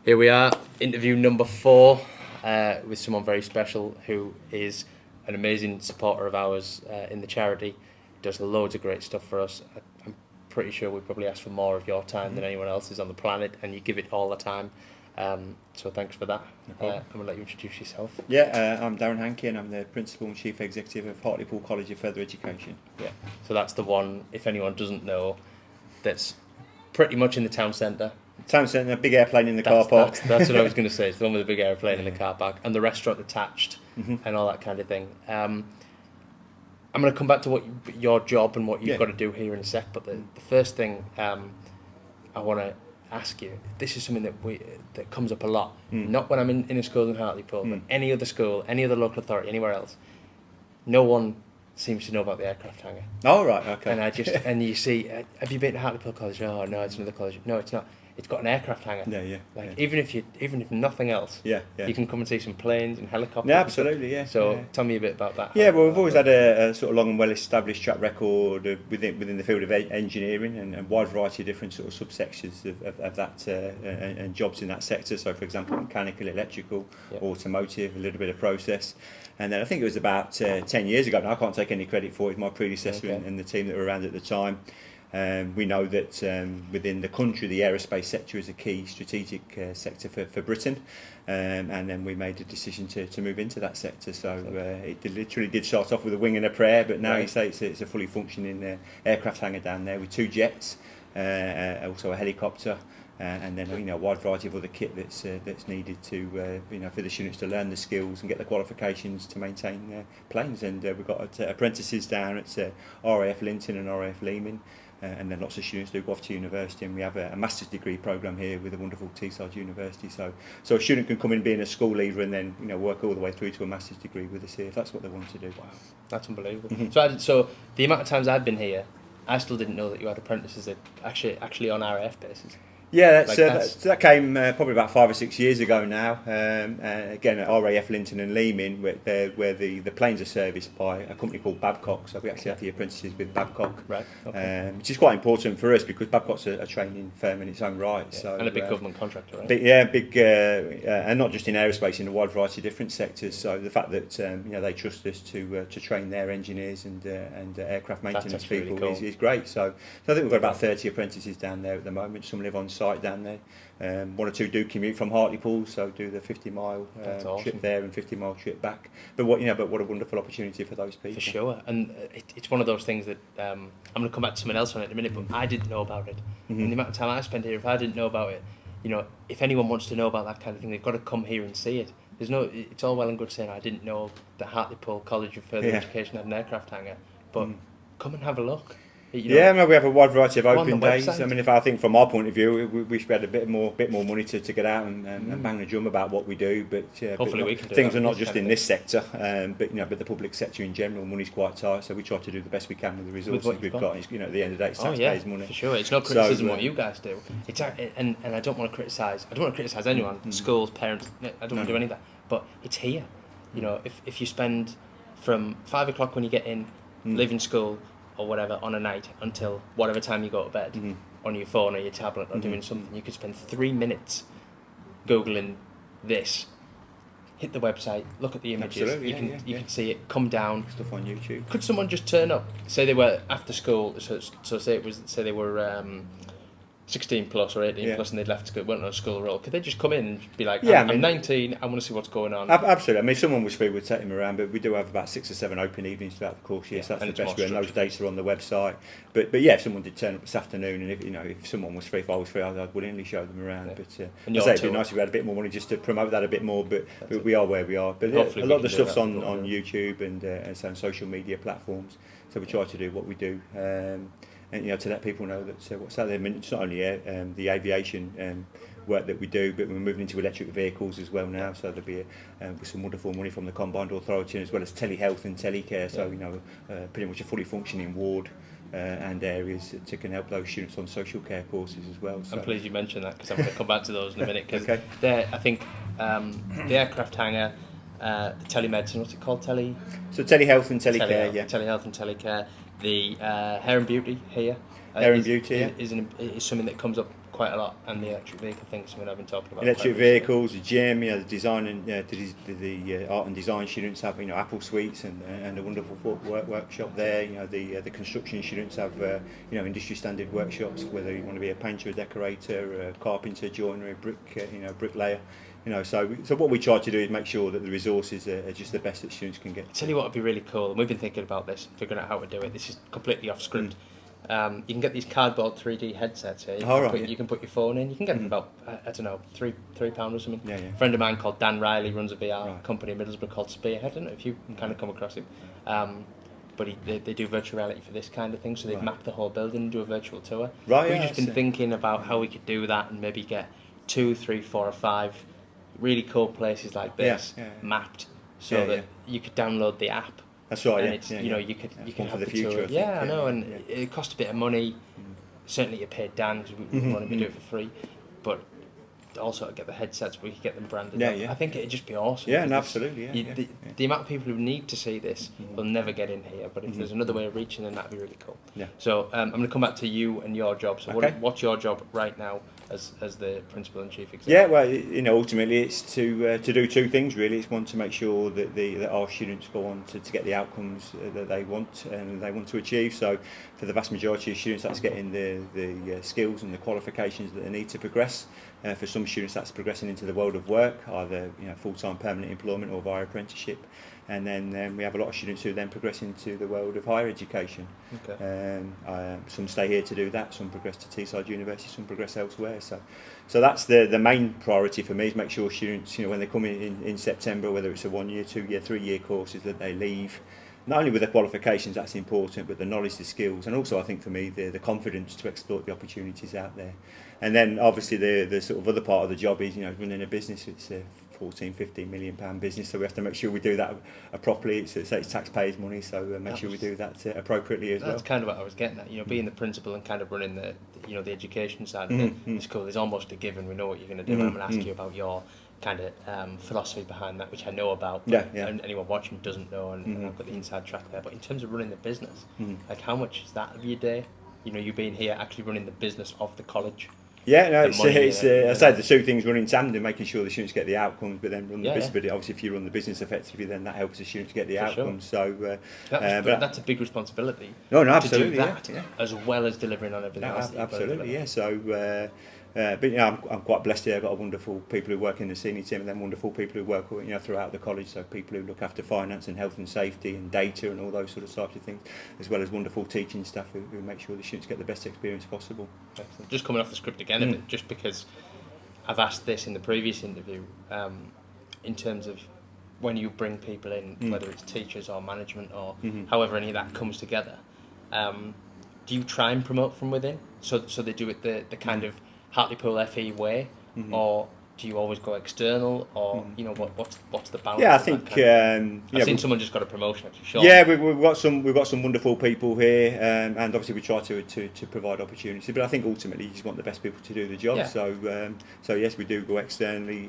Here we are, interview number 4 with someone very special who is an amazing supporter of ours in the charity. Does loads of great stuff for us. I'm pretty sure we probably ask for more of your time than anyone else's on the planet, and you give it all the time. So thanks for that. No I'm going to let you introduce yourself. Yeah, I'm Darren Hankey and I'm the Principal and Chief Executive of Hartlepool College of Further Education. Yeah. So that's the one, if anyone doesn't know, that's pretty much in the town centre. Town centre, a big airplane in the car park. That's what I was going to say. It's the one with the big airplane in the car park and the restaurant attached and all that kind of thing. I'm going to come back to what your job and what you've got to do here in a sec. But the first thing I want to ask you, this is something that comes up a lot. Not when I'm in a school in Hartlepool, but any other school, any other local authority, anywhere else. No one seems to know about the aircraft hangar. Oh, right, okay. And and you see, have you been to Hartlepool College? Oh no, it's another college. No, it's not. It's got an aircraft hangar. Even if nothing else, you can come and see some planes and helicopters. Yeah, absolutely, yeah. So tell me a bit about that. Yeah, well, we've always had a sort of long and well-established track record within the field of engineering and a wide variety of different sort of subsections of that and jobs in that sector. So, for example, mechanical, electrical, automotive, a little bit of process. And then I think it was about 10 years ago, and I can't take any credit for it, my predecessor and the team that were around at the time. We know that within the country, the aerospace sector is a key strategic sector for Britain, and then we made a decision to move into that sector. So it literally did start off with a wing and a prayer, but now you say it's a fully functioning aircraft hangar down there with 2 jets, also a helicopter, and then a wide variety of other kit that's needed to for the students to learn the skills and get the qualifications to maintain planes. And we've got apprentices down at RAF Linton and RAF Leeming. And then lots of students do go off to university, and we have a master's degree programme here with a wonderful Teesside University. So a student can come in being a school leaver and then work all the way through to a master's degree with us here if that's what they want to do. Wow, that's unbelievable. So the amount of times I've been here, I still didn't know that you had apprentices that actually on RAF bases. Yeah, that came probably about 5 or 6 years ago now. Again, at RAF Linton and Leeming, where the planes are serviced by a company called Babcock. So we actually have the apprentices with Babcock, right? Okay. Which is quite important for us because Babcock's a training firm in its own right. Yeah. So and a big government contractor, right? Big, and not just in aerospace, in a wide variety of different sectors. So the fact that they trust us to train their engineers and aircraft maintenance people really cool. is great. So I think we've got about 30 apprentices down there at the moment. Some live on site down there. 1 or 2 do commute from Hartlepool, so do the 50-mile trip there and 50-mile trip back. But what a wonderful opportunity for those people. For sure, and it's one of those things that I'm going to come back to someone else on it in a minute. But I didn't know about it, and the amount of time I spent here, if I didn't know about it, if anyone wants to know about that kind of thing, they've got to come here and see it. It's all well and good saying I didn't know that Hartlepool College of Further Education had an aircraft hangar, but come and have a look. We have a wide variety of open days. I mean, I think from our point of view, we wish we had a bit more money to get out and bang the drum about what we do. But hopefully we can do things that are not just in this sector, but the public sector in general, money's quite tight. So we try to do the best we can with the resources we've got. At the end of the day, it's taxpayers' money. For sure, it's not criticism what you guys do. It's and I don't want to criticise. I don't want to criticise anyone, schools, parents. I don't want to do any of that. But it's here. If you spend from 5 o'clock when you get in, leaving school, or whatever on a night until whatever time you go to bed on your phone or your tablet or doing something, you could spend 3 minutes Googling this, hit the website, look at the images. Absolutely, you can see it, come down. Stuff on YouTube. Could someone just turn up? Say they were after school, so say they were 16 plus or 18 plus and they'd left school, went on a school roll. Could they just come in and be like, I'm 19, I want to see what's going on? Absolutely. I mean, if someone was free, we'd take them around, but we do have about 6 or 7 open evenings throughout the course year, so that's the best way, and those dates are on the website. But if someone did turn up this afternoon, and if someone was free, if I was free, I'd willingly show them around. But it'd be nice if we had a bit more money just to promote that a bit more, but we are where we are. But a lot of the stuff's on YouTube and on social media platforms, so we try to do what we do. And to let people know that what's out there. I mean, it's not only the aviation work that we do, but we're moving into electric vehicles as well now. So there'll be some wonderful money from the Combined Authority, as well as telehealth and telecare. So pretty much a fully functioning ward and areas that can help those students on social care courses as well. So. I'm pleased you mentioned that because I'm going to come back to those in a minute. Because I think the aircraft hangar, the telemedicine, what's it called? So telehealth and telecare, telehealth and telecare. The hair and beauty here is something that comes up quite a lot, and the electric vehicle thing is something I've been talking about. Electric vehicles, the gym, the design and the art and design students have Apple suites and a wonderful workshop there. The construction students have industry standard workshops, whether you want to be a painter, a decorator, a carpenter, joiner, a bricklayer. So what we try to do is make sure that the resources are just the best that students can get. I'll tell you what would be really cool, and we've been thinking about this, figuring out how to do it. This is completely off script. You can get these cardboard 3D headsets here. You can put your phone in. You can get them for about, I don't know, £3 or something. Yeah. A friend of mine called Dan Riley runs a VR company in Middlesbrough called Spearhead. I don't know if you kind of come across him. But they do virtual reality for this kind of thing, so they've mapped the whole building and do a virtual tour. We've just been thinking about how we could do that and maybe get 2, 3, 4 or 5 really cool places like this mapped so that you could download the app. That's right. And it's you can have the tour. Yeah, I know, and it cost a bit of money. Certainly, you paid Dan because we wanted to do it for free, but also to get the headsets, we could get them branded. I think it'd just be awesome. Yeah, absolutely. The amount of people who need to see this will never get in here, but if there's another way of reaching them, that'd be really cool. Yeah. So I'm going to come back to you and your job. So what's your job right now as the principal and chief executive? Yeah, well, ultimately it's to do 2 things really. It's one, to make sure that our students go on to get the outcomes that they want and they want to achieve. So for the vast majority of students, that's getting the skills and the qualifications that they need to progress. For some students, that's progressing into the world of work, either full-time permanent employment or via apprenticeship. And then we have a lot of students who then progress into the world of higher education. Some stay here to do that, some progress to Teesside University, some progress elsewhere. So that's the main priority for me, is make sure students, when they come in September, whether it's a 1-year, 2-year, 3-year course, is that they leave not only with the qualifications, that's important, but the knowledge, the skills, and also I think for me the confidence to exploit the opportunities out there. And then obviously the sort of other part of the job is running a business. It's a 14-15 million pound business, so we have to make sure we do that properly. It's taxpayers' money, so make sure we do that appropriately as well. That's kind of what I was getting at. Being the principal and kind of running the the education side of it. It's cool. There's almost a given. We know what you're going to do. And I'm going to ask you about your kind of philosophy behind that, which I know about, and anyone watching doesn't know, and I've got the inside track there. But in terms of running the business, like how much is that of your day? You being here, actually running the business of the college. Yeah, no, it's I say the 2 things run in tandem, making sure the students get the outcomes, but then run the business. But obviously, if you run the business effectively, then that helps the students get the outcomes. Sure. So, but that's a big responsibility. No, absolutely, to do that, as well as delivering on everything else. Absolutely, yeah. So, but I'm quite blessed here. I've got wonderful people who work in the senior team, and then wonderful people who work throughout the college. So people who look after finance and health and safety and data and all those sort of types of things, as well as wonderful teaching staff who make sure the students get the best experience possible. Excellent. Just coming off the script again a bit, just because I've asked this in the previous interview, in terms of when you bring people in, whether it's teachers or management or however any of that comes together, do you try and promote from within? So they do it the kind of Hartlepool FE way, or do you always go external, or what's the balance? Yeah, I think I've seen someone just got a promotion actually. Sean. Yeah, we've got some wonderful people here, and obviously we try to provide opportunity. But I think ultimately you just want the best people to do the job. Yeah. So yes, we do go externally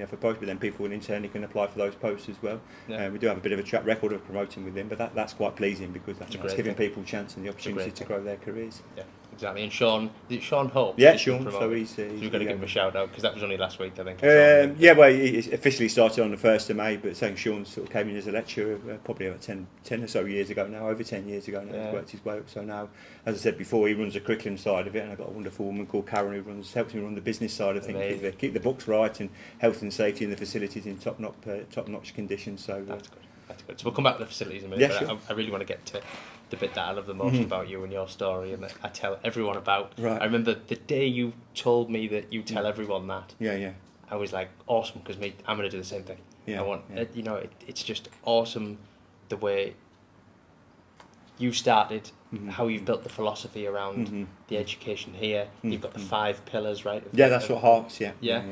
for posts, but then people internally can apply for those posts as well. Yeah. We do have a bit of a track record of promoting with them, but that's quite pleasing because that's giving people a chance and the opportunity to grow their careers. Yeah. Exactly, and Sean, is it Sean Hope? Yeah, Sean. So you've got to give him a shout out because that was only last week, I think. He officially started on the 1st of May, but saying Sean sort of came in as a lecturer probably about 10 or so years ago now, over 10 years ago now. He's worked his way up. So now, as I said before, he runs the curriculum side of it, and I've got a wonderful woman called Karen who helps me run the business side of things, keep the books right and health and safety and the facilities in top-notch conditions. So that's good. That's good. So we'll come back to the facilities in a minute, but I really want to get to the bit that I love the most about you and your story, and that I tell everyone about. Right. I remember the day you told me that you tell everyone that. Yeah. I was like, awesome, because I'm going to do the same thing. Yeah. I want, it's just awesome the way you started, how you've built the philosophy around the education here. You've got the 5 pillars, right? That's what Hearts. Yeah.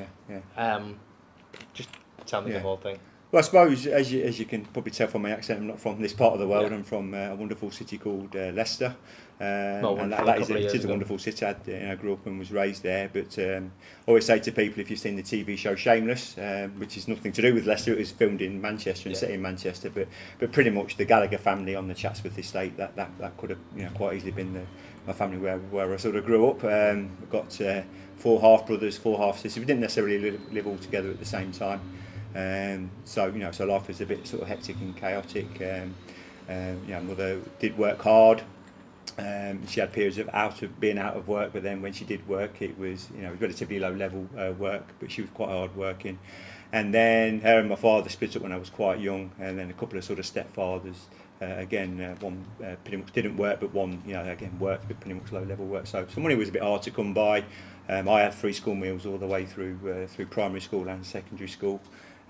Just tell me the whole thing. Well, I suppose, as you can probably tell from my accent, I'm not from this part of the world. Yeah. I'm from a wonderful city called Leicester. Well, And a that couple of is years a ago. wonderful city. I grew up and was raised there. But I always say to people, if you've seen the TV show Shameless, which is nothing to do with Leicester, it was filmed in Manchester and set in Manchester. But pretty much the Gallagher family on the Chatsworth estate, that could have quite easily been my family where I sort of grew up. I've got 4 half brothers, 4 half sisters. We didn't necessarily live all together at the same time. So life was a bit sort of hectic and chaotic. Mother did work hard. She had periods of being out of work, but then when she did work, it was relatively low level work, but she was quite hard working. And then her and my father split up when I was quite young, and then a couple of sort of stepfathers. One pretty much didn't work, but one again worked, but pretty much low level work. So money was a bit hard to come by. I had 3 school meals all the way through primary school and secondary school.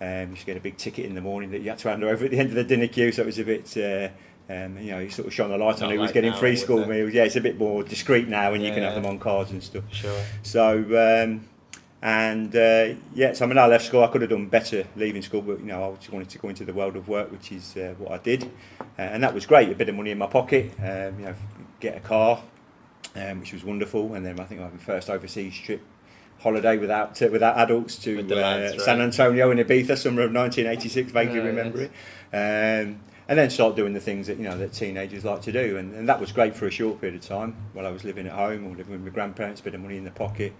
You used to get a big ticket in the morning that you had to hand over at the end of the dinner queue, so it was a bit, you sort of shone a light on who was getting free school meals. Yeah, it's a bit more discreet now, and you can have them on cards and stuff. Sure. So, so when I left school, I could have done better leaving school, but I just wanted to go into the world of work, which is what I did, and that was great. A bit of money in my pocket, get a car, which was wonderful, and then I think I had my first overseas trip. Holiday without adults to lads, San right. Antonio in Ibiza, summer of 1986, vaguely remember it. And then start doing the things that teenagers like to do, and that was great for a short period of time while I was living at home or living with my grandparents, a bit of money in the pocket.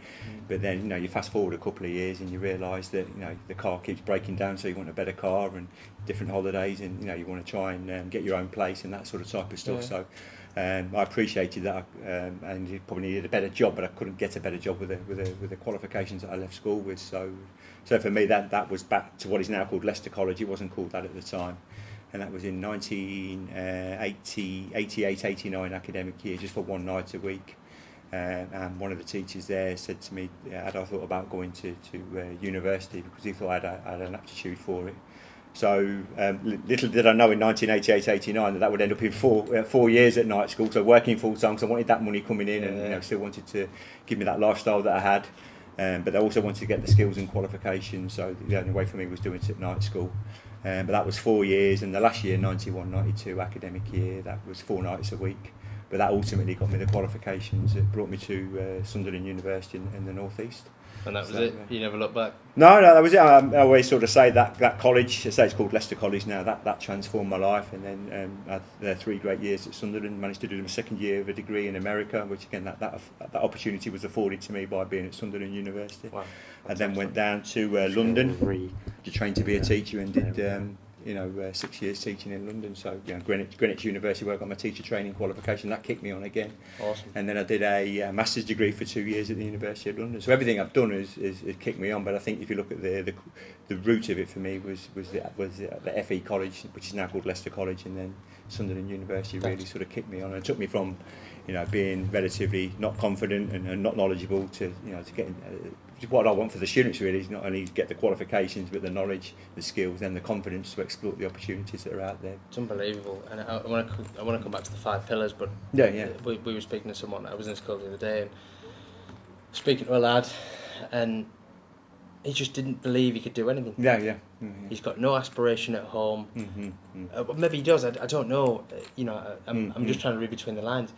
But then you fast forward a couple of years and you realise that the car keeps breaking down, so you want a better car and different holidays, and you want to try and get your own place and that sort of type of stuff. So I appreciated that, and you probably needed a better job, but I couldn't get a better job with the qualifications that I left school with. So for me, that was back to what is now called Leicester College. It wasn't called that at the time, and that was in 1988-89 academic year, just for 1 night a week. And one of the teachers there said to me, had I thought about going to university, because he thought I had an aptitude for it. So little did I know in 1988-89 that would end up in 4 years at night school, so working full time, because I wanted that money coming in, and still wanted to give me that lifestyle that I had, but I also wanted to get the skills and qualifications, so the only way for me was doing it at night school. But that was 4 years, and the last year, 91-92 academic year, that was 4 nights a week. But that ultimately got me the qualifications. It brought me to Sunderland University in the North East. And that was it? You never looked back? No, that was it. I always sort of say that college, I say it's called Leicester College now, that transformed my life. And then I had 3 great years at Sunderland, managed to do my second year of a degree in America, which again, that opportunity was afforded to me by being at Sunderland University. Wow. I then went down to London to train to be a teacher, and did 6 years teaching in London. So Greenwich University, where I got my teacher training qualification, that kicked me on again. Awesome. And then I did a master's degree for 2 years at the University of London. So everything I've done has kicked me on. But I think if you look at the root of it for me was the FE College, which is now called Leicester College, and then Sunderland University really sort of kicked me on. And it took me from being relatively not confident and not knowledgeable to getting what I want for the students really is not only get the qualifications, but the knowledge, the skills, and the confidence to exploit the opportunities that are out there. It's unbelievable. And I want to come back to the 5 pillars, but we were speaking to someone. I was in school the other day and speaking to a lad, and he just didn't believe he could do anything. Mm-hmm. He's got no aspiration at home. Maybe he does. I don't know. I'm just trying to read between the lines.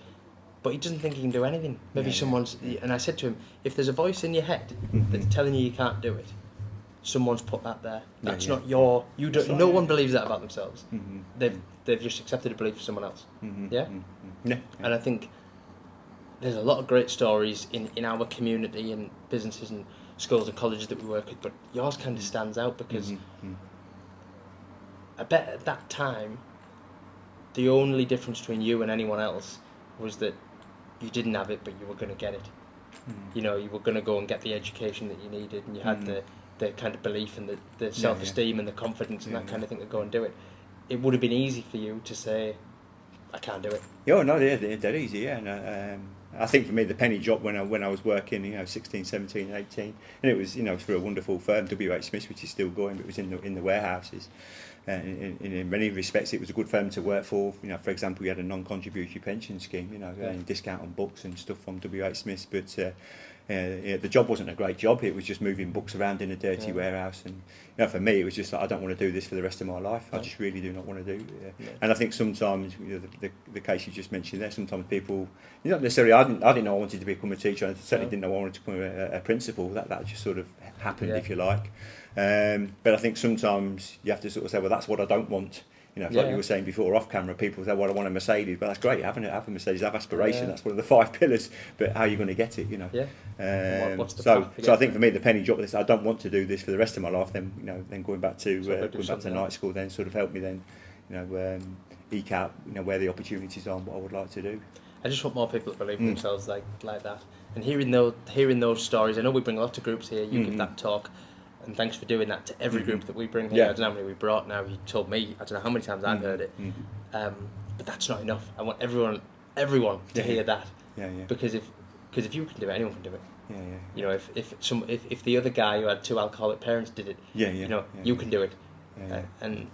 But he doesn't think he can do anything. Maybe someone's... And I said to him, if there's a voice in your head that's telling you can't do it, someone's put that there. That's not your... You don't. No one believes that about themselves. They've just accepted a belief for someone else. Yeah? And I think there's a lot of great stories in our community and businesses and schools and colleges that we work with, but yours kind of stands out because I bet at that time the only difference between you and anyone else was that you didn't have it, but you were going to get it. You were going to go and get the education that you needed, and you had the kind of belief and the self-esteem and the confidence and that kind of thing to go and do it. It would have been easy for you to say, I can't do it. Yeah, no, they're easy, yeah. And, I think for me, the penny dropped when I was working, 16, 17, 18, and it was, for a wonderful firm, WH Smith, which is still going, but it was in the warehouses. in many respects, it was a good firm to work for. You know, for example, we had a non-contributory pension scheme. You know, discount on books and stuff from WH Smiths. But the job wasn't a great job. It was just moving books around in a dirty warehouse. And you know, for me, it was just like, I don't want to do this for the rest of my life. I just really do not want to do. And I think sometimes, you know, the case you just mentioned there, sometimes people, you know, not necessarily. I didn't know I wanted to become a teacher. I certainly didn't know I wanted to become a principal. That just sort of happened, if you like. But I think sometimes you have to sort of say, well, that's what I don't want. You know, like you were saying before, off camera, people say, well, I want a Mercedes. But that's great, have a Mercedes, have aspiration. That's one of the 5 pillars. But how are you going to get it? You know. What's the so I think for me, the penny drop. I don't want to do this for the rest of my life. Then then going back to night school, then sort of helped me then, eke out where the opportunities are and what I would like to do. I just want more people to believe in themselves like that. And hearing those stories, I know we bring lots of groups here. You give that talk. And thanks for doing that to every group that we bring here. I don't know how many we brought now. You told me, I don't know how many times I've heard it. But that's not enough. I want everyone to hear that. Because if you can do it, anyone can do it. You know, if the other guy who had 2 alcoholic parents did it, you can do it. And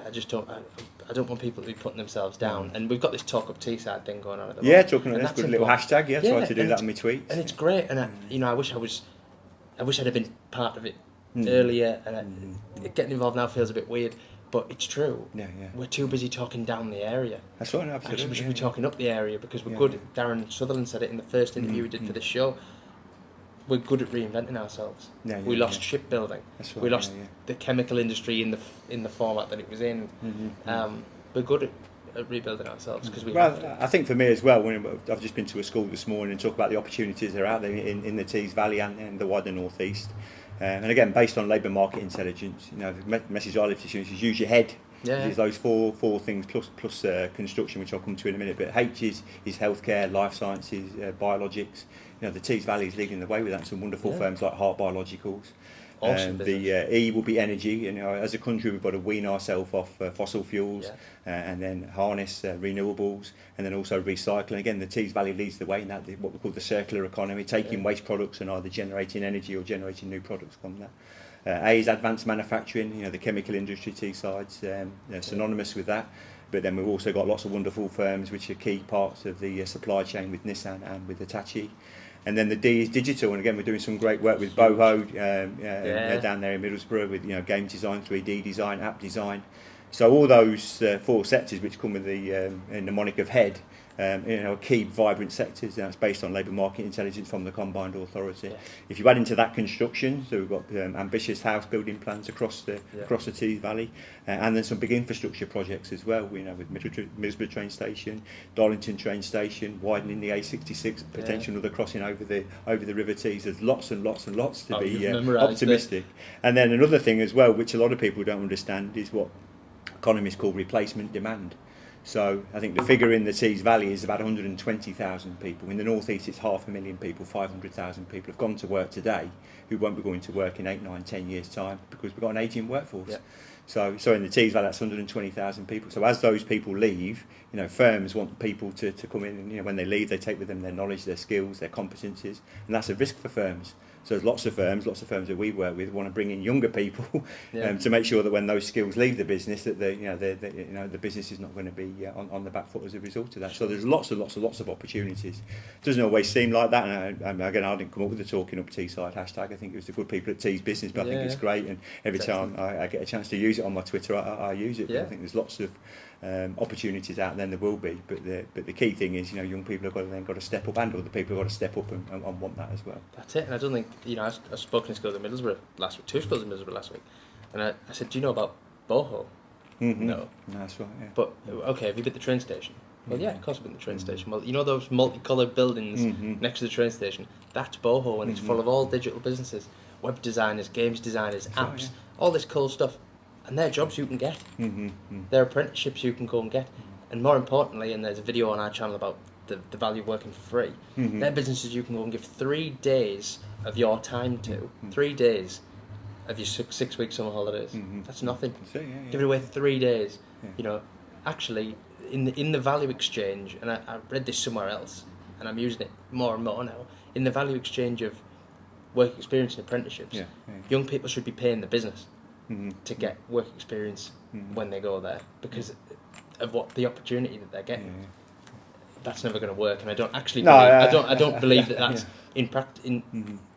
I just don't. I don't want people to be putting themselves down. And we've got this Talk Up Teesside thing going on at the moment. Talking about that's a good little hashtag. Try to do that in my tweets. And it's great. And I wish I'd have been part of it earlier, and getting involved now feels a bit weird, but it's true. We're too busy talking down the area. That's right, absolutely. Actually, we should be talking up the area, because we're good. Darren Sutherland said it in the first interview we did for this show. We're good at reinventing ourselves. We lost shipbuilding. That's right, we lost the chemical industry in the format that it was in. We're good at rebuilding ourselves because we have to. I think for me as well, when I've just been to a school this morning and talk about the opportunities that are out there in the Tees Valley and the wider North East. And again, based on labour market intelligence, the message I live to students is use your head. There's those four things plus construction, which I'll come to in a minute. But H is healthcare, life sciences, biologics. The Tees Valley is leading the way with that. Some wonderful firms like Heart Biologicals. Awesome the E will be energy. As a country, we've got to wean ourselves off fossil fuels and then harness renewables, and then also recycling. Again, the Tees Valley leads the way in that, what we call the circular economy, taking waste products and either generating energy or generating new products from that. A is advanced manufacturing. The chemical industry, Teesside's synonymous with that. But then we've also got lots of wonderful firms which are key parts of the supply chain with Nissan and with Hitachi. And then the D is digital, and again we're doing some great work with Boho down there in Middlesbrough with game design, 3D design, app design. So all those 4 sectors which come with the mnemonic of head, key vibrant sectors. That's based on labour market intelligence from the Combined Authority. If you add into that construction, so we've got ambitious house building plans across the Tees Valley, and then some big infrastructure projects as well. With Middlesbrough train station, Darlington train station, widening the A66, potential another crossing over the River Tees. There's lots and lots and lots to be optimistic. And then another thing as well, which a lot of people don't understand, is what economists call replacement demand. So I think the figure in the Tees Valley is about 120,000 people. In the North East, it's 500,000 people, 500,000 people have gone to work today who won't be going to work in 8, 9, 10 years' time because we've got an ageing workforce. So in the Tees Valley, that's 120,000 people. So as those people leave, firms want people to come in, and when they leave, they take with them their knowledge, their skills, their competencies, and that's a risk for firms. So there's lots of firms that we work with want to bring in younger people to make sure that when those skills leave the business, that the business is not going to be on the back foot as a result of that. So there's lots of opportunities. It doesn't always seem like that. And again, I didn't come up with the Talking Up Teesside hashtag. I think it was the good people at Tees Business, but I think it's great. And every time I get a chance to use it on my Twitter, I use it. I think there's lots of opportunities out there, and there will be. But the key thing is, young people have got to step up, and other people have got to step up and want that as well. That's it. And I don't think, I've spoken to schools in Middlesbrough last week, 2 schools in Middlesbrough last week, and I said, do you know about Boho? No. That's right. But okay, have you been to the train station? Well, of course I've been to the train station. Well, those multicoloured buildings next to the train station? That's Boho, and it's full of all digital businesses, web designers, games designers, apps, all this cool stuff. And they're jobs you can get. They're apprenticeships you can go and get. And more importantly, and there's a video on our channel about the value of working for free, they're businesses you can go and give 3 days of your time to. 3 days of your 6-week summer holidays. That's nothing. Give it away 3 days. Actually, in the value exchange, and I read this somewhere else, and I'm using it more and more now, in the value exchange of work experience and apprenticeships, young people should be paying the business. to get work experience when they go there because of what the opportunity that they're getting. Yeah. That's never going to work, and I don't actually. No, I don't believe that that's in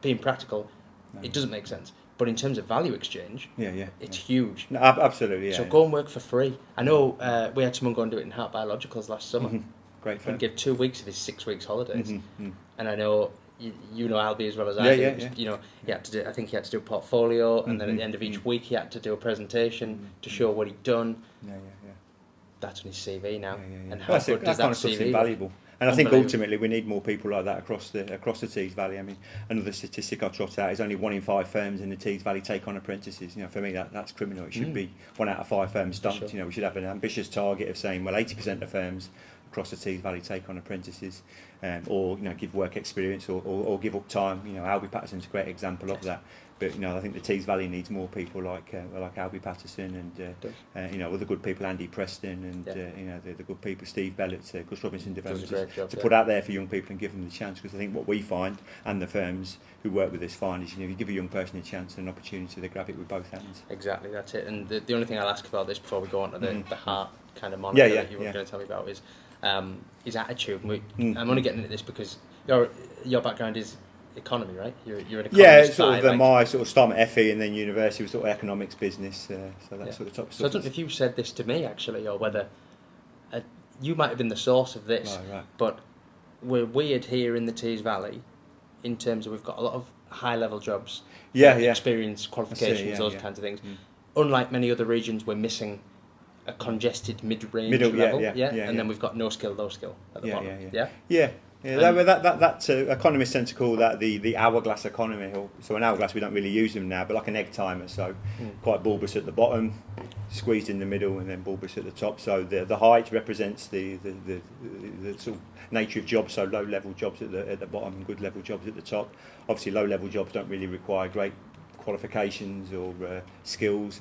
being practical. No. It doesn't make sense. But in terms of value exchange, it's huge. No, absolutely. Yeah. So go and work for free. I know we had someone go and do it in Hart Biologicals last summer. Great. And give 2 weeks of his 6 weeks holidays. And I know you know Albie as well as I do. Yeah. You know, he had to do. I think he had to do a portfolio, and then at the end of each week he had to do a presentation to show what he'd done. Yeah. That's on his CV now. And how good does that CV invaluable. And I think ultimately we need more people like that across the Tees Valley. I mean, another statistic I trot out is only 1 in 5 firms in the Tees Valley take on apprentices. You know, for me that's criminal. It should be 1 out of 5 firms don't. Sure. You know, we should have an ambitious target of saying, well, 80% of firms across the Tees Valley take on apprentices, or give work experience, or give up time. You know, Albie Patterson's a great example of that. But I think the Tees Valley needs more people like Albie Patterson and other good people, Andy Preston and the good people, Steve Bellett, Gus Robinson developers, to put out there for young people and give them the chance. Because I think what we find and the firms who work with us find is if you give a young person a chance and an opportunity, they grab it with both hands. Exactly, that's it. And the only thing I'll ask about this before we go on to the Hart kind of monitor that you were going to tell me about is his attitude. I'm only getting into this because your background is economy, right? You're an economist. My sort of start at FE and then university was sort of economics, business, so that sort of top stuff. So I don't know if you said this to me actually, or whether you might have been the source of this, right. But we're weird here in the Tees Valley in terms of we've got a lot of high-level jobs, experience, qualifications, those kinds of things. Unlike many other regions, we're missing a congested mid-range level, and then we've got no skill, low skill at the bottom. That economists tend to call that the hourglass economy. So an hourglass, we don't really use them now, but like an egg timer. So quite bulbous at the bottom, squeezed in the middle, and then bulbous at the top. So the height represents the sort of nature of jobs. So low level jobs at the bottom and good level jobs at the top. Obviously, low level jobs don't really require great qualifications or skills.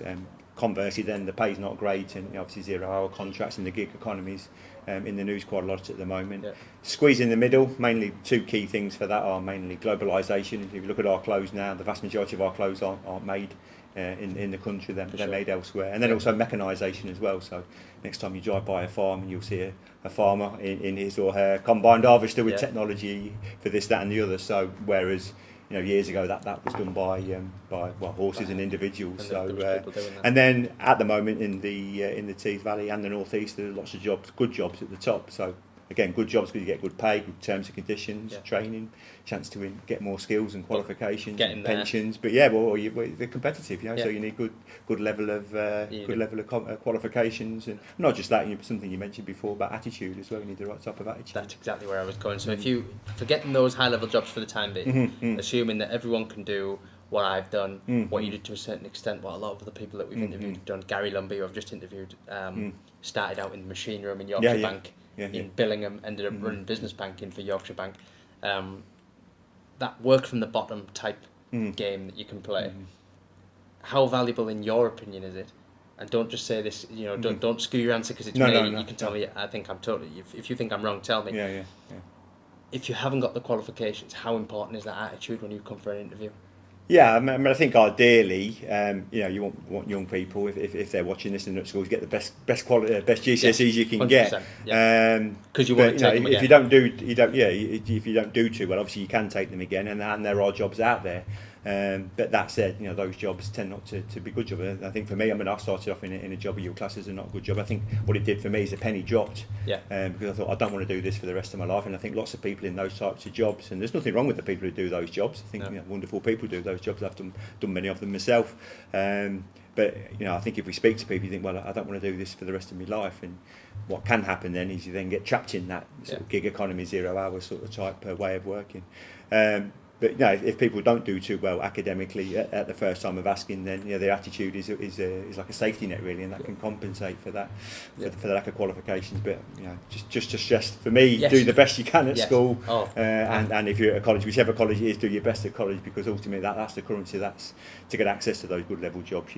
Conversely, then the pay's not great, and obviously 0-hour contracts and the gig economies in the news quite a lot at the moment. Squeeze in the middle, mainly 2 key things for that are mainly globalisation. If you look at our clothes now, the vast majority of our clothes aren't made in the country, they're made elsewhere. And then also mechanisation as well. So next time you drive by a farm and you'll see a farmer in his or her combined harvester with technology for this, that and the other. So whereas years ago that was done by horses and individuals. And then at the moment in the Tees Valley and the North East, there are lots of jobs, good jobs at the top. So again, good jobs because you get good pay, good terms and conditions, training, chance to get more skills and qualifications, and pensions. But they're competitive, so you need good level of qualifications, and not just that. Something you mentioned before about attitude as well. You need the right type of attitude. That's exactly where I was going. So if you forgetting those high level jobs for the time being, assuming that everyone can do what I've done, what you did to a certain extent, what a lot of the people that we've interviewed have done. Gary Lumby, who I've just interviewed, started out in the machine room in Yorkshire Bank. In Billingham, ended up running business banking for Yorkshire Bank. That work from the bottom type game that you can play. How valuable, in your opinion, is it? And don't just say this. Don't skew your answer because it's me. You can tell me. I think I'm totally. If you think I'm wrong, tell me. If you haven't got the qualifications, how important is that attitude when you come for an interview? Yeah, I mean, I think ideally, you want young people if they're watching this in at schools, get the best quality, best GCSEs you can get. Because you want to take them again. If you don't do too well, obviously you can take them again, and there are jobs out there. But that said, those jobs tend not to be good jobs. I think for me, I started off in a job of your classes and not a good job. I think what it did for me is a penny dropped. Because I thought I don't want to do this for the rest of my life. And I think lots of people in those types of jobs, and there's nothing wrong with the people who do those jobs. I think wonderful people do those jobs. I've done many of them myself. But I think if we speak to people, you think, well, I don't want to do this for the rest of my life. And what can happen then is you then get trapped in that sort of gig economy, 0-hour sort of type way of working. But if people don't do too well academically at the first time of asking, then their attitude is like a safety net really, and that can compensate for that for the lack of qualifications. But just for me, do the best you can at school, and if you're at a college, whichever college it is, do your best at college, because ultimately that's the currency. That's to get access to those good level jobs.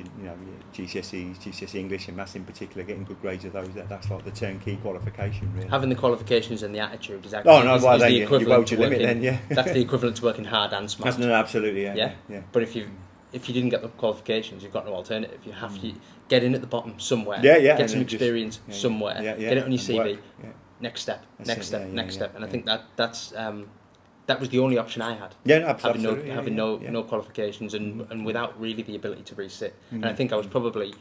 GCSEs, GCSE English and Maths in particular, getting good grades of those. That's like the turnkey qualification really. Having the qualifications and the attitude is actually the equivalent to working. Limit, then, that's the equivalent to working hard and smart. No, absolutely, yeah. But if you've if you didn't get the qualifications, you've got no alternative. You have to get in at the bottom somewhere. Yeah, yeah. Get some experience somewhere. Yeah, yeah. Get it on your CV. Yeah. Next step. That's Next it, step. yeah, Next yeah, step. And yeah. I think that's that was the only option I had. Yeah, no, absolutely. Having no qualifications and without really the ability to resit. And I think I was probably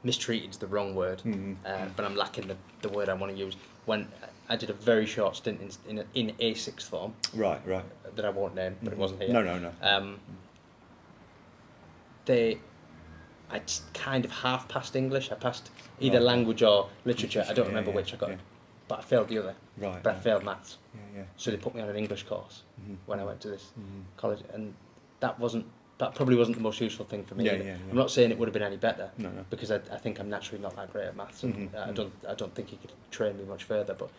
mistreated is the wrong word, but I'm lacking the word I want to use. When I did a very short stint in a sixth form, Right. that I won't name, but it wasn't here. No. I kind of half passed English. I passed either language or literature. I don't remember which I got, but I failed the other. Right. But I failed maths. Yeah. So they put me on an English course when I went to this college, and that probably wasn't the most useful thing for me. Yeah. I'm not saying it would have been any better, No. because I think I'm naturally not that great at maths, and I don't think you could train me much further. But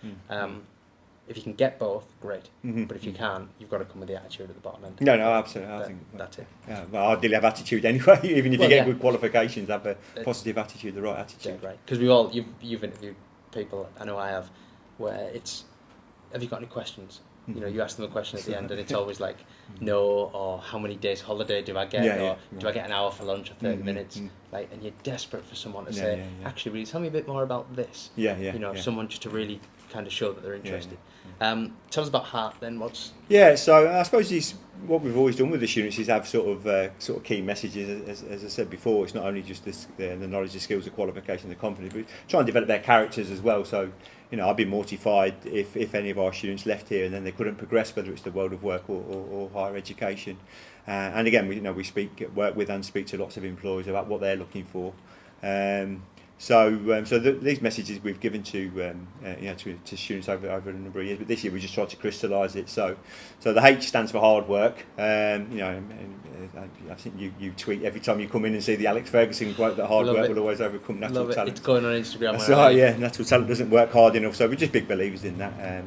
if you can get both, great. But if you can't, you've got to come with the attitude at the bottom end. No, absolutely. I think that's it. Yeah, well, ideally have attitude anyway. Even if you get good qualifications, have a positive attitude, the right attitude. Yeah, right. Because you've interviewed people, I know I have, where it's, have you got any questions? You know, you ask them a question at the end, and it's always like, no, or how many days holiday do I get, do I get an hour for lunch or 30 minutes? Like, and you're desperate for someone to say, actually, will you tell me a bit more about this? Someone just to really kind of show that they're interested. Tell us about Hart then. So I suppose what we've always done with the students is have sort of key messages. As I said before, it's not only just the knowledge, the skills, the qualification, the confidence, but try and develop their characters as well. So, I'd be mortified if any of our students left here and then they couldn't progress, whether it's the world of work or higher education. And again, we work with and speak to lots of employers about what they're looking for. These messages we've given to students over a number of years, but this year we just tried to crystallise it. So the H stands for hard work. I think you tweet every time you come in and see the Alex Ferguson quote that hard work will always overcome natural talent. It's going on Instagram. That's right. Yeah, natural talent doesn't work hard enough. So we're just big believers in that.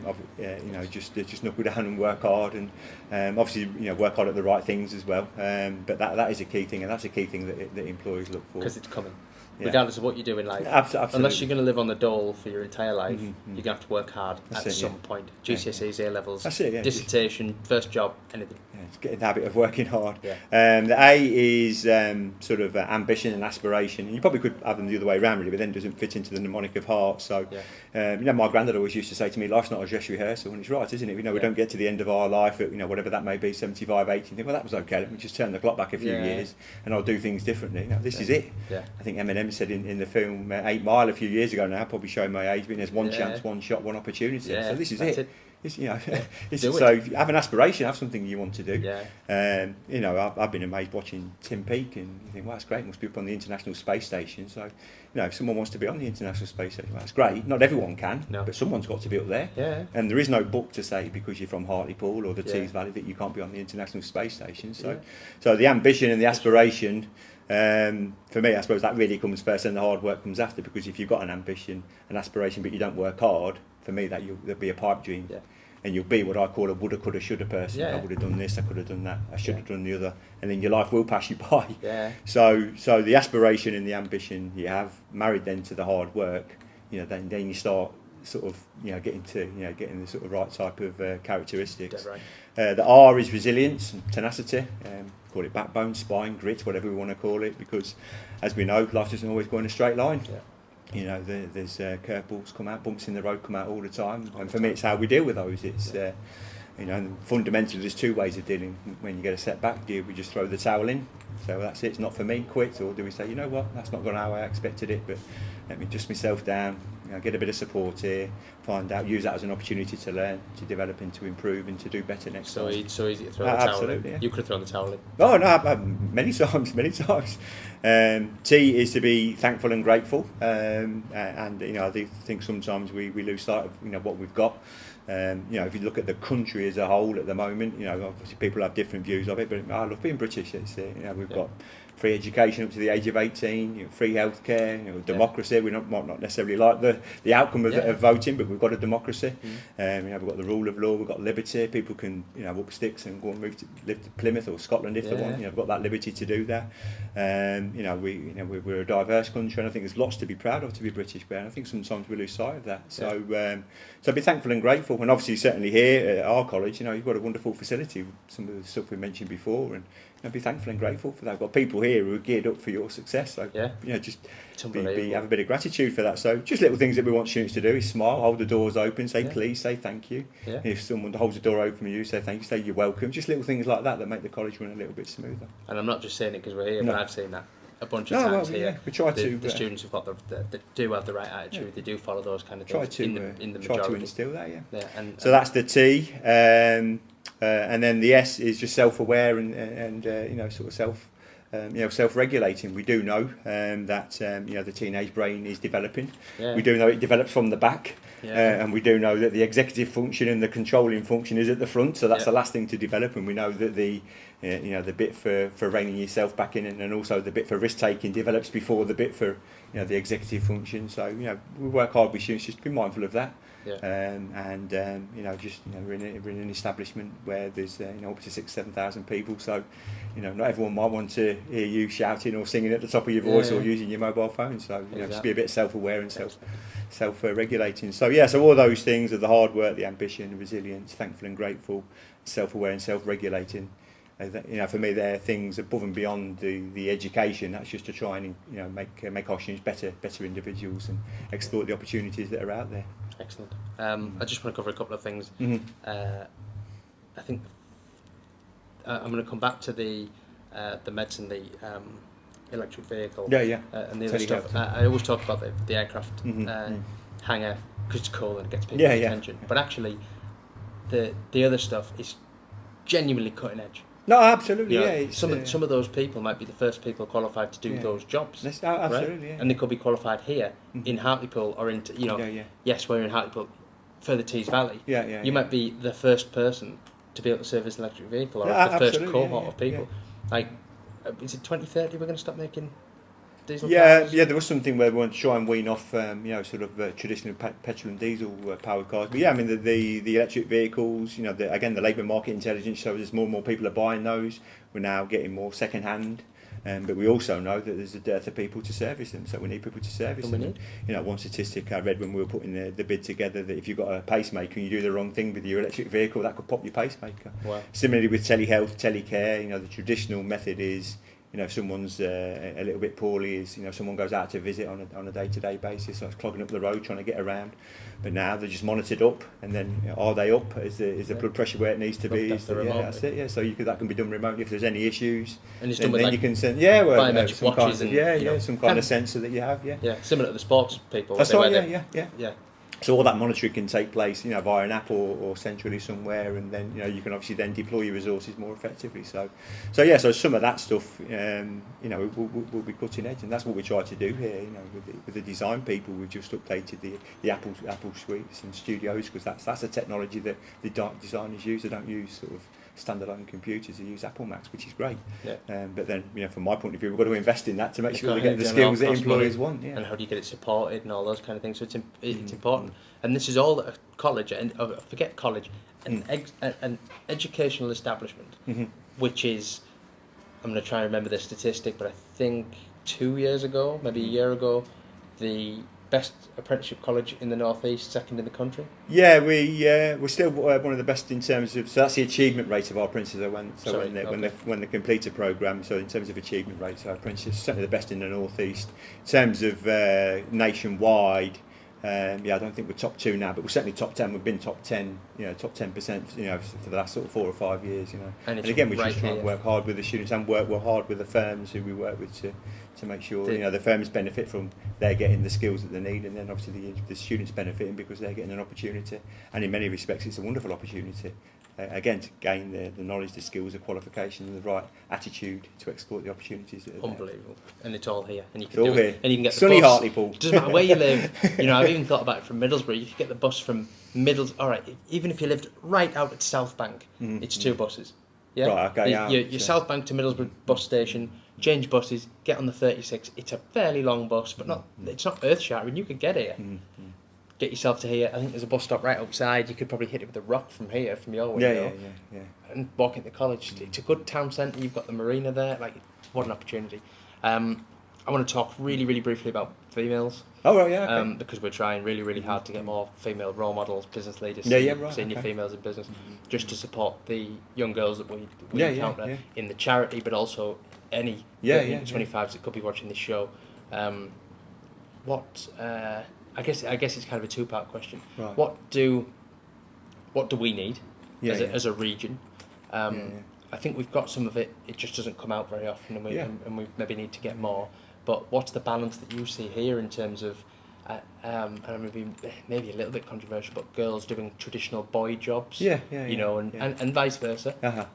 Just knuckle down and work hard, and obviously work hard at the right things as well. But that is a key thing, and that's a key thing that employers look for. Because it's coming. Regardless of what you do in life, absolutely. Unless you're going to live on the dole for your entire life, you're going to have to work hard at some point. GCSEs, A-levels, dissertation, first job, anything. It's getting the habit of working hard. The A is ambition and aspiration. And you probably could have them the other way around, really, but then it doesn't fit into the mnemonic of Hart. So, my granddad always used to say to me, life's not a dress rehearsal, and it's right, isn't it? We don't get to the end of our life at, whatever that may be, 75, 80, and think, well, that was okay, let me just turn the clock back a few years and I'll do things differently. This is it. I think Eminem said in the film 8 Mile a few years ago now, probably showing my age, but there's one chance, one shot, one opportunity. So this is it. So if you have an aspiration, have something you want to do. I've been amazed watching Tim Peake, and you think, well, that's great, must be up on the International Space Station. So, if someone wants to be on the International Space Station, well, that's great. Not everyone can, but someone's got to be up there. And there is no book to say because you're from Hartlepool or the Tees Valley that you can't be on the International Space Station. So the ambition and the aspiration, for me, I suppose that really comes first, and the hard work comes after. Because if you've got an ambition, an aspiration, but you don't work hard, for me, there'll be a pipe dream. And you'll be what I call a woulda, coulda, shoulda person. I would have done this, I could have done that, I should have done the other, and then your life will pass you by. So the aspiration and the ambition you have, married then to the hard work, then you start getting the sort of right type of characteristics. The R is resilience and tenacity. Call it backbone, spine, grit, whatever we want to call it, because as we know, life doesn't always go in a straight line. There's curveballs come out, bumps in the road come out all the time, and for me it's how we deal with those. It's and fundamentally there's two ways of dealing. When you get a setback, do we just throw the towel in, so that's it, it's not for me, quit, or do we say, that's not gone how I expected it, but let me dust myself down, get a bit of support here, find out, use that as an opportunity to learn, to develop and to improve and to do better next time. So easy to throw the towel in. Yeah. You could have thrown the towel in. Oh no, many times. T is to be thankful and grateful, and I think sometimes we lose sight of what we've got. If you look at the country as a whole at the moment, obviously people have different views of it, but I love being British. It's we've got free education up to the age of 18, free healthcare, democracy. We might not necessarily like the outcome of voting, but we've got a democracy. We've got the rule of law, we've got liberty. People can up sticks and go and live to Plymouth or Scotland if they want. We've got that liberty to do that. We're a diverse country, and I think there's lots to be proud of to be British. But I think sometimes we lose sight of that. So be thankful and grateful. grateful. And obviously, certainly here at our college, you've got a wonderful facility. Some of the stuff we mentioned before, and be thankful and grateful for that. We've got people here who are geared up for your success. So just have a bit of gratitude for that. So just little things that we want students to do is smile, hold the doors open, say please, say thank you. Yeah. If someone holds the door open for you, say thank you, say you're welcome. Just little things like that make the college run a little bit smoother. And I'm not just saying it because we're here, but I've seen that a bunch of times here. Yeah, we try to. The students have got they do have the right attitude. They do follow those kind of things. In the try majority. to instill that. Yeah. And so that's the T, and then the S is just self-aware and sort of self-regulating. We do know that the teenage brain is developing. Yeah. We do know it develops from the back, and we do know that the executive function and the controlling function is at the front. So that's the last thing to develop. And we know that the bit for reining yourself back in, and also the bit for risk taking develops before the bit for the executive function. So we work hard with students just to be mindful of that. Yeah. We're in an establishment where there's up to 6,000-7,000 people, so not everyone might want to hear you shouting or singing at the top of your voice or using your mobile phone. So just be a bit self-aware and self-regulating. So so all those things are the hard work, the ambition, the resilience, thankful and grateful, self-aware and self-regulating. For me, they're things above and beyond the education. That's just to try and make our students better individuals and exploit the opportunities that are out there. Excellent. I just want to cover a couple of things. I think I'm going to come back to the medicine, the electric vehicle, and the other stuff. I always talk about the aircraft hangar because it's cool and it gets people's attention. But actually, the other stuff is genuinely cutting edge. No, absolutely, some of those people might be the first people qualified to do those jobs. Absolutely, right? And they could be qualified here in Hartlepool or yes, we're in Hartlepool, further Tees Valley. You might be the first person to be able to service an electric vehicle, or the first cohort of people. Like, is it 2030 we're going to stop making diesel cars? There was something where we want to try and wean off traditional petrol and diesel powered cars. But the electric vehicles, the labour market intelligence shows us more and more people are buying those. We're now getting more second hand. But we also know that there's a dearth of people to service them, so we need people to service them. One statistic I read when we were putting the bid together, that if you've got a pacemaker and you do the wrong thing with your electric vehicle, that could pop your pacemaker. Wow. Similarly with telehealth, telecare, the traditional method is, if someone's a little bit poorly, is someone goes out to visit on a day-to-day basis, so it's clogging up the road trying to get around. But now they're just monitored up, and then are they up? Is the blood pressure where it needs to be? That's it. Yeah. So that can be done remotely if there's any issues. And it's done with you can send biometric watches some kind of sensor that you have. Yeah. Similar to the sports people. That's right. Yeah. So all that monitoring can take place, via an app or centrally somewhere, and then you can obviously then deploy your resources more effectively. So some of that stuff, will be cutting edge, and that's what we try to do here. With the design people, we've just updated the Apple suites and studios, because that's the technology that the designers use. They don't use sort of standalone computers, they use Apple Macs, which is great. But then, from my point of view, we've got to invest in that to make sure they get the skills that employers want. And how do you get it supported and all those kind of things? So it's important. And this is all at a college, and forget college, an educational establishment, which is, I'm going to try and remember the statistic, but I think 2 years ago, maybe a year ago, the best apprenticeship college in the northeast, second in the country. We're still one of the best in terms of. So that's the achievement rate of our apprentices. When they complete a programme. So in terms of achievement rates, our apprentices are certainly the best in the northeast. In terms of nationwide, I don't think we're top 2 now, but we're certainly top 10. We've been top 10, top 10%, for the last sort of 4 or 5 years, And again, we just try and work hard with the students and work hard with the firms who we work with to make sure the firms benefit from they're getting the skills that they need, and then obviously the students benefiting because they're getting an opportunity. And in many respects, it's a wonderful opportunity. Again, to gain the knowledge, the skills, the qualification, and the right attitude to exploit the opportunities that are unbelievable. There. And it's all here. And you can it's all here. And you can get sunny the bus. Hartlepool. Doesn't matter where you live. I've even thought about it from Middlesbrough. You could get the bus from even if you lived right out at South Bank, it's 2 buses. Yeah. Right. Okay. Your South Bank to Middlesbrough bus station. Change buses. Get on the 36. It's a fairly long bus, but it's not earth-shattering. You could get here. Get yourself to here. I think there's a bus stop right outside. You could probably hit it with a rock from here, from your window. Yeah. And walk into college. It's a good town centre. You've got the marina there. Like, what an opportunity. I want to talk really briefly about females. Oh, right, yeah, okay. Because we're trying really hard to get more female role models, business leaders, senior females in business, just to support the young girls that we encounter in the charity, but also any 25s that could be watching this show. I guess it's kind of a two-part question. Right. What do we need as a region? I think we've got some of it. It just doesn't come out very often, and we maybe need to get more. But what's the balance that you see here in terms of, and maybe a little bit controversial, but girls doing traditional boy jobs? And vice versa.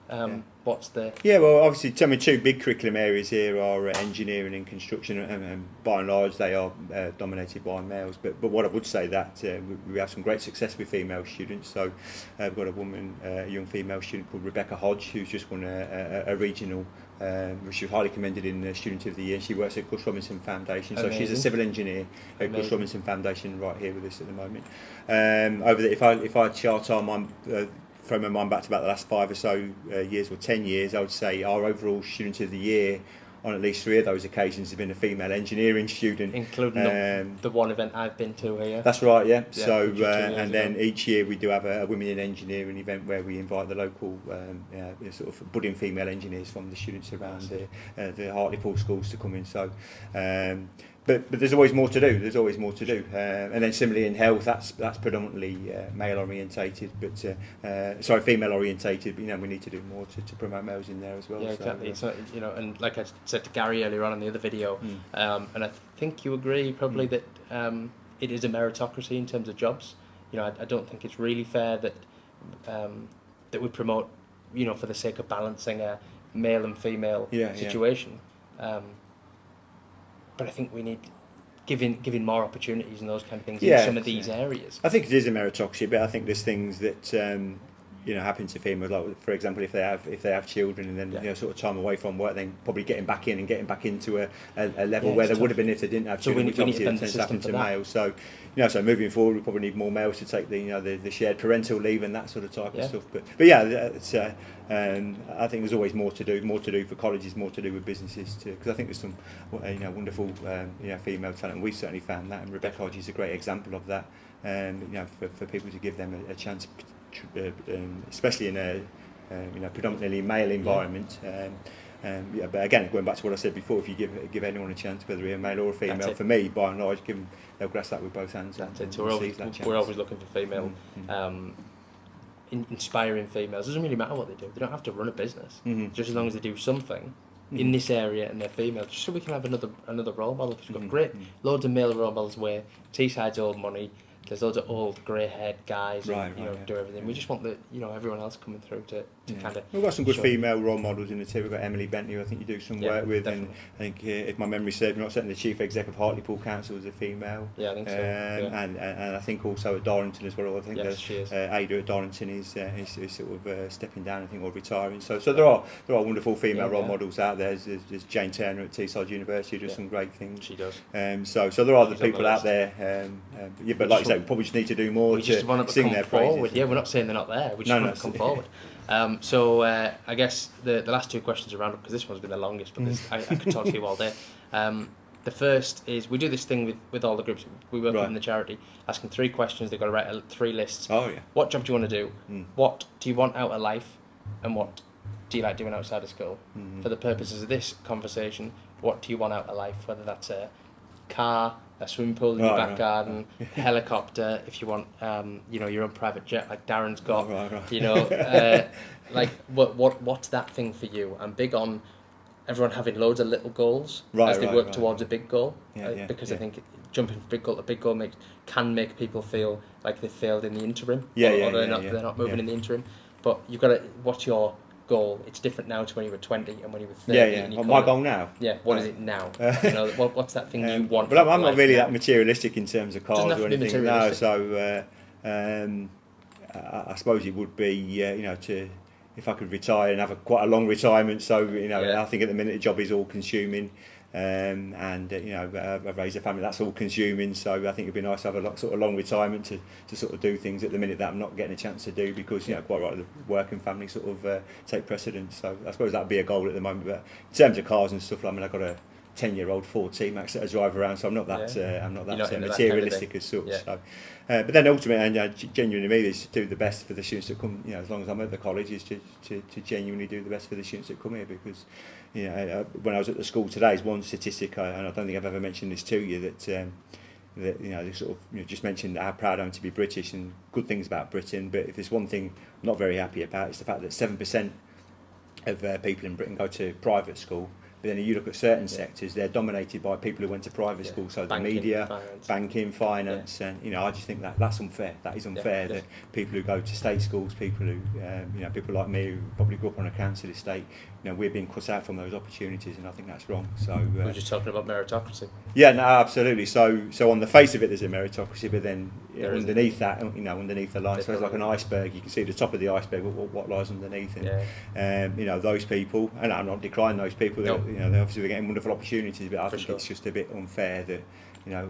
What's the... Yeah, well, obviously, two big curriculum areas here are engineering and construction, and by and large they are dominated by males. But what I would say that we have some great success with female students. So we've got a young female student called Rebecca Hodge, who's just won a regional. She was highly commended in Student of the Year. She works at Gus Robinson Foundation, so she's a civil engineer at Gus Robinson Foundation right here with us at the moment. If I chart our mind, throw my mind back to about the last 5 or so years or 10 years, I would say our overall Student of the Year on at least 3 of those occasions has been a female engineering student, including the one event I've been to here. That's right, yeah. So then each year we do have a Women in Engineering event where we invite the local sort of budding female engineers from the students around the Hartlepool schools to come in. So. But there's always more to do. And then similarly in health, that's predominantly male orientated, but female orientated. But we need to do more to promote males in there as well. Yeah, exactly. So, and like I said to Gary earlier on in the other video, and I think you agree probably that it is a meritocracy in terms of jobs. I don't think it's really fair that that we promote, for the sake of balancing a male and female situation. But I think we need giving more opportunities and those kind of things in some of these areas. I think it is a meritocracy, but I think there's things that happen to females, like for example, if they have children and then sort of time away from work, then probably getting back into a level where they would have been if they didn't have children, which obviously tends to happen to males. So so moving forward, we probably need more males to take the shared parental leave and that sort of type of stuff. But it's, I think there's always more to do for colleges, more to do with businesses too, because I think there's some wonderful female talent, and we've certainly found that, and Rebecca Hodge is a great example of that. For people to give them a chance, especially in a predominantly male environment. But again, going back to what I said before, if you give anyone a chance, whether they're a male or a female, for me, by and large, they'll grasp that with both hands. So we're always looking for female, inspiring females. It doesn't really matter what they do. They don't have to run a business, just as long as they do something in this area and they're female, just so we can have another role model. Because we've got loads of male role models where Teesside's old money. There's loads of old grey-haired guys who do everything. We just want everyone else coming through to kind of... We've got some good female role models in the team. We've got Emily Bentley, who I think you do some work with, definitely. And I think if my memory serves me right, certainly the chief exec of Hartlepool Council is a female. Yeah, I think so. And I think also at Darrington as well. I think she is. Ada at Darrington is sort of stepping down, I think, or retiring. So there are wonderful female role models out there. There's Jane Turner at Teesside University who does some great things. She does. So there are the people out there. But like you say, we probably just need to do more to sing their praises. Yeah, we're not saying they're not there. We just want to come forward. So I guess the last 2 questions are round up, because this one's been the longest, but I could talk to you all day. The first is, we do this thing with all the groups we work with in the charity, asking 3 questions. They've got to write 3 lists. Oh yeah. What job do you want to do? What do you want out of life? And what do you like doing outside of school? For the purposes of this conversation, what do you want out of life? Whether that's a car, a swimming pool in your back garden, a helicopter, if you want, your own private jet like Darren's got, like what's that thing for you? I'm big on everyone having loads of little goals as they work towards a big goal, because I think jumping from big goal to big goal can make people feel like they failed in the interim, or they're not moving in the interim. But you've got to, what's your goal? It's different now to when you were 20 and when you were 30. My goal now. What is it now? What's that thing you want? Well, I'm not really that materialistic in terms of cars or anything. No, so I suppose it would be if I could retire and have quite a long retirement. So I think at the minute the job is all consuming. And I've raised a family that's all consuming, so I think it'd be nice to have a sort of long retirement to sort of do things at the minute that I'm not getting a chance to do, because quite right, the work and family sort of take precedence. So I suppose that'd be a goal at the moment. But in terms of cars and stuff, I've got a 10-year-old Ford T-Max that I drive around, so I'm not that materialistic as such. Yeah. So, but then ultimately, and genuinely, me is to do the best for the students that come. As long as I'm at the college, is to genuinely do the best for the students that come here. Because when I was at the school today, is one statistic, and I don't think I've ever mentioned this to you, that they sort of just mentioned how proud I am to be British and good things about Britain. But if there's one thing I'm not very happy about, it's the fact that 7% of people in Britain go to private school. But then you look at certain sectors, they're dominated by people who went to private school, so the media, banking, finance, and I just think that that's unfair. That is unfair that people who go to state schools, people who, people like me who probably grew up on a council estate, we're being cut out from those opportunities, and I think that's wrong. So we're just talking about meritocracy. Yeah, no, absolutely. So on the face of it, there's a meritocracy, but then underneath that, underneath the line, so it's like an iceberg. You can see the top of the iceberg, what lies underneath, and those people, and I'm not decrying those people. They're obviously they're getting wonderful opportunities, but I think it's just a bit unfair that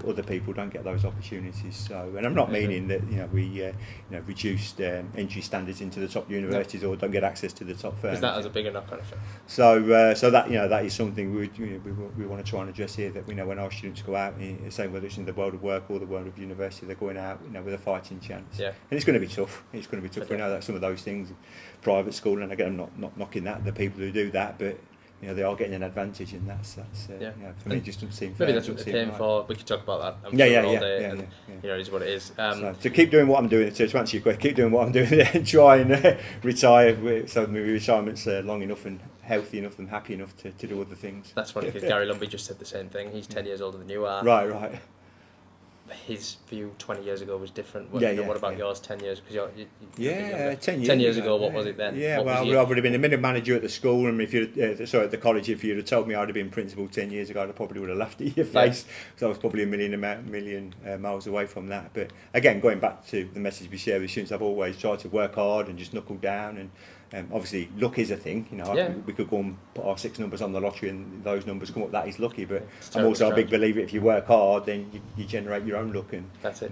other people don't get those opportunities. So, and I'm not meaning that we reduced entry standards into the top universities or don't get access to the top firms. Because that has a bigger knock-on effect. So that that is something we want to try and address here. That when our students go out, say whether it's in the world of work or the world of university, they're going out with a fighting chance. Yeah. And it's going to be tough. It's going to be tough. We know that some of those things, private school, and again, I'm not knocking that the people who do that, but they are getting an advantage, and that's for me, it just doesn't seem fair. Maybe that's what they came for. We could talk about that. I'm sure all day. It is what it is. So keep doing what I'm doing. To answer your question, keep doing what I'm doing and try and retire. So maybe retirement's long enough and healthy enough and happy enough to do other things. That's funny because Gary Lumby just said the same thing. He's 10 years older than you are. Right. His view 20 years ago was different. What about yours 10 years? Because 10 years ago, what was it then? Yeah, I would have been a minute manager at the school, and if you at the college, if you'd have told me I'd have been principal 10 years ago, I probably would have laughed at your face. So I was probably a million miles away from that. But again, going back to the message we share with students, I've always tried to work hard and just knuckle down. And obviously, luck is a thing. We could go and put our 6 numbers on the lottery, and those numbers come up. That is lucky. But I'm also a big believer. If you work hard, then you generate your own luck. And that's it.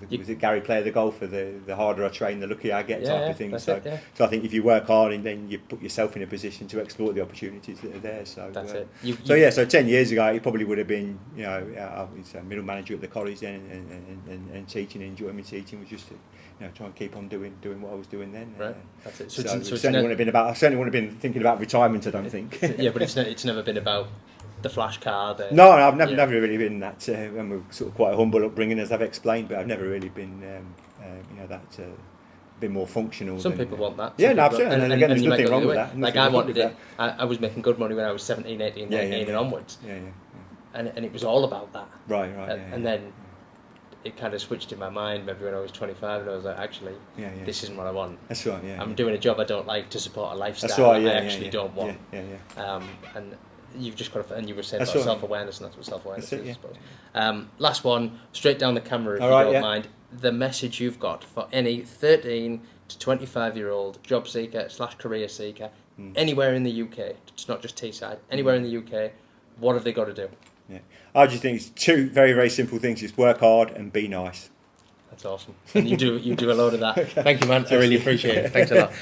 Was it Gary Player, the golfer? The harder I train, the luckier I get, type of thing. So I think if you work hard, and then you put yourself in a position to exploit the opportunities that are there. So that's it. So 10 years ago, it probably would have been I was a middle manager at the college then, and teaching, enjoying my teaching was just to try and keep on doing what I was doing then. Right. That's it. So it certainly wouldn't have been about. I certainly wouldn't have been thinking about retirement. I don't think. Yeah, but it's never been about the flash car. No, I've never really been that. And we're sort of quite a humble upbringing, as I've explained. But I've never really been been more functional. Some people want that. Yeah, no, absolutely. And again, there's nothing wrong with that. Like I wanted it. I was making good money when I was 17, 18, 19 and onwards. Yeah. And it was all about that. Right. And then it kind of switched in my mind maybe when I was 25, and I was like, actually, this isn't what I want. That's right. Yeah. I'm doing a job I don't like to support a lifestyle that's right, I actually don't want. Yeah. And you've just got to, and you were saying about self-awareness, and that's what self-awareness is, I suppose. Last one, straight down the camera, if you don't mind. The message you've got for any 13 to 25-year-old job seeker / career seeker anywhere in the UK. It's not just Teesside. Anywhere in the UK, what have they got to do? Yeah, I just think it's 2 very, very simple things: just work hard and be nice. That's awesome. And you do a load of that. Thank you, man. I really appreciate it. Thanks a lot.